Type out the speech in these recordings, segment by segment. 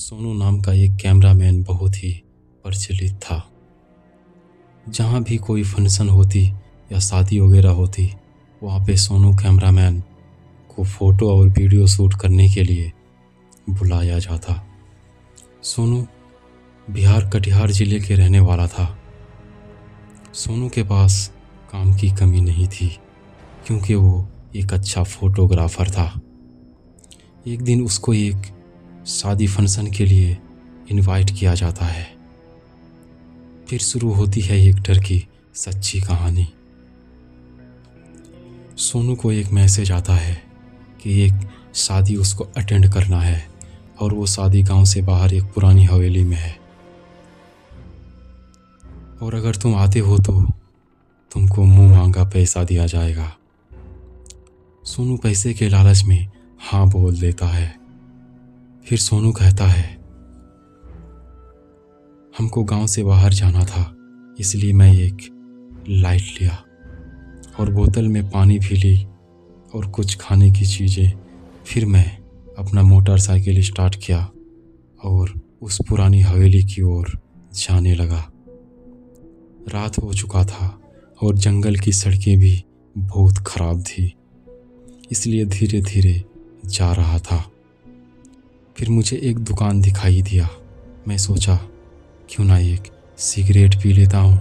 सोनू नाम का एक कैमरामैन बहुत ही प्रचलित था। जहाँ भी कोई फंक्शन होती या शादी वगैरह होती, वहाँ पे सोनू कैमरामैन को फ़ोटो और वीडियो शूट करने के लिए बुलाया जाता। सोनू बिहार कटिहार ज़िले के रहने वाला था। सोनू के पास काम की कमी नहीं थी, क्योंकि वो एक अच्छा फोटोग्राफर था। एक दिन उसको एक शादी फंक्शन के लिए इनवाइट किया जाता है। फिर शुरू होती है एक डर की सच्ची कहानी। सोनू को एक मैसेज आता है कि एक शादी उसको अटेंड करना है और वो शादी गांव से बाहर एक पुरानी हवेली में है, और अगर तुम आते हो तो तुमको मुंह मांगा पैसा दिया जाएगा। सोनू पैसे के लालच में हाँ बोल देता है। फिर सोनू कहता है, हमको गांव से बाहर जाना था, इसलिए मैं एक लाइट लिया और बोतल में पानी भी ली और कुछ खाने की चीज़ें। फिर मैं अपना मोटरसाइकिल स्टार्ट किया और उस पुरानी हवेली की ओर जाने लगा। रात हो चुका था और जंगल की सड़कें भी बहुत ख़राब थी, इसलिए धीरे धीरे जा रहा था। फिर मुझे एक दुकान दिखाई दिया। मैं सोचा क्यों ना एक सिगरेट पी लेता हूँ।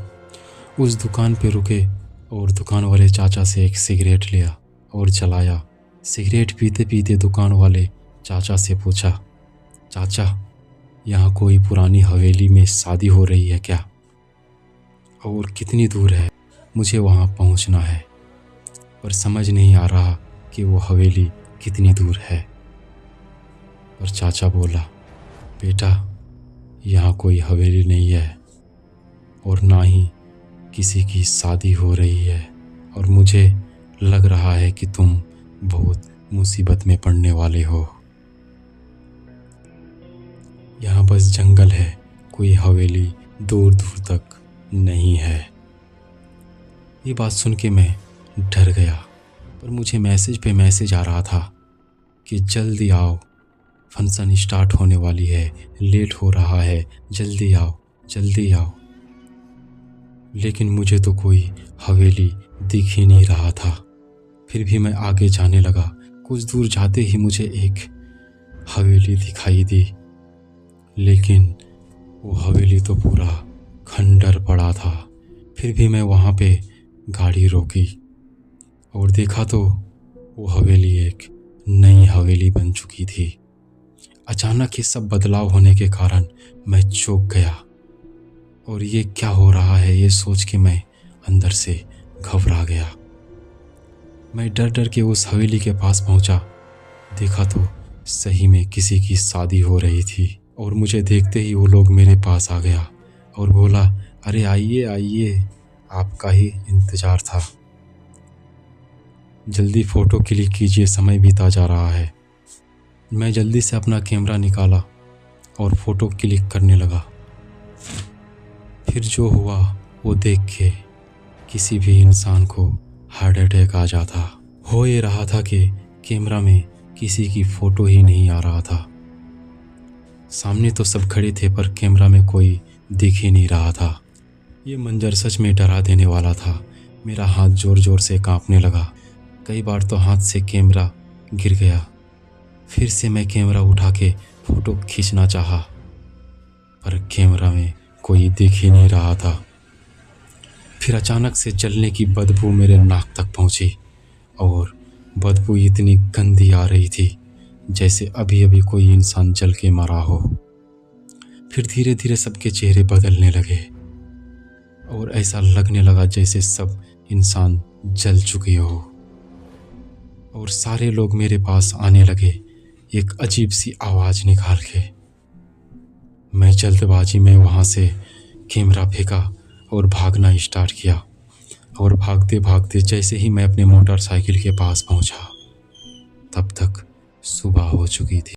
उस दुकान पे रुके और दुकान वाले चाचा से एक सिगरेट लिया और जलाया। सिगरेट पीते पीते दुकान वाले चाचा से पूछा, चाचा यहाँ कोई पुरानी हवेली में शादी हो रही है क्या, और कितनी दूर है? मुझे वहाँ पहुँचना है, पर समझ नहीं आ रहा कि वो हवेली कितनी दूर है। और चाचा बोला, बेटा यहाँ कोई हवेली नहीं है और ना ही किसी की शादी हो रही है, और मुझे लग रहा है कि तुम बहुत मुसीबत में पड़ने वाले हो। यहाँ बस जंगल है, कोई हवेली दूर दूर तक नहीं है। ये बात सुन के मैं डर गया, पर मुझे मैसेज पे मैसेज आ रहा था कि जल्दी आओ, फंक्शन स्टार्ट होने वाली है, लेट हो रहा है, जल्दी आओ जल्दी आओ। लेकिन मुझे तो कोई हवेली दिख ही नहीं रहा था। फिर भी मैं आगे जाने लगा। कुछ दूर जाते ही मुझे एक हवेली दिखाई दी, लेकिन वो हवेली तो पूरा खंडर पड़ा था। फिर भी मैं वहाँ पे गाड़ी रोकी और देखा तो वो हवेली एक नई हवेली बन चुकी थी। अचानक ये सब बदलाव होने के कारण मैं चौंक गया, और ये क्या हो रहा है ये सोच के मैं अंदर से घबरा गया। मैं डर डर के उस हवेली के पास पहुंचा। देखा तो सही में किसी की शादी हो रही थी, और मुझे देखते ही वो लोग मेरे पास आ गया और बोला, अरे आइए आइए, आपका ही इंतज़ार था, जल्दी फ़ोटो क्लिक कीजिए, समय बीता जा रहा है। मैं जल्दी से अपना कैमरा निकाला और फ़ोटो क्लिक करने लगा। फिर जो हुआ वो देख के किसी भी इंसान को हार्ट अटैक आ जाता। हो ये रहा था कि कैमरा में किसी की फ़ोटो ही नहीं आ रहा था। सामने तो सब खड़े थे, पर कैमरा में कोई दिख ही नहीं रहा था। ये मंजर सच में डरा देने वाला था। मेरा हाथ ज़ोर ज़ोर से कांपने लगा। कई बार तो हाथ से कैमरा गिर गया। फिर से मैं कैमरा उठा के फ़ोटो खींचना चाहा, पर कैमरा में कोई दिख ही नहीं रहा था। फिर अचानक से जलने की बदबू मेरे नाक तक पहुंची, और बदबू इतनी गंदी आ रही थी जैसे अभी अभी कोई इंसान जल के मरा हो। फिर धीरे धीरे सबके चेहरे बदलने लगे और ऐसा लगने लगा जैसे सब इंसान जल चुके हो, और सारे लोग मेरे पास आने लगे एक अजीब सी आवाज़ निकाल के। मैं जल्दबाजी में वहाँ से कैमरा फेंका और भागना स्टार्ट किया, और भागते भागते जैसे ही मैं अपने मोटरसाइकिल के पास पहुँचा, तब तक सुबह हो चुकी थी।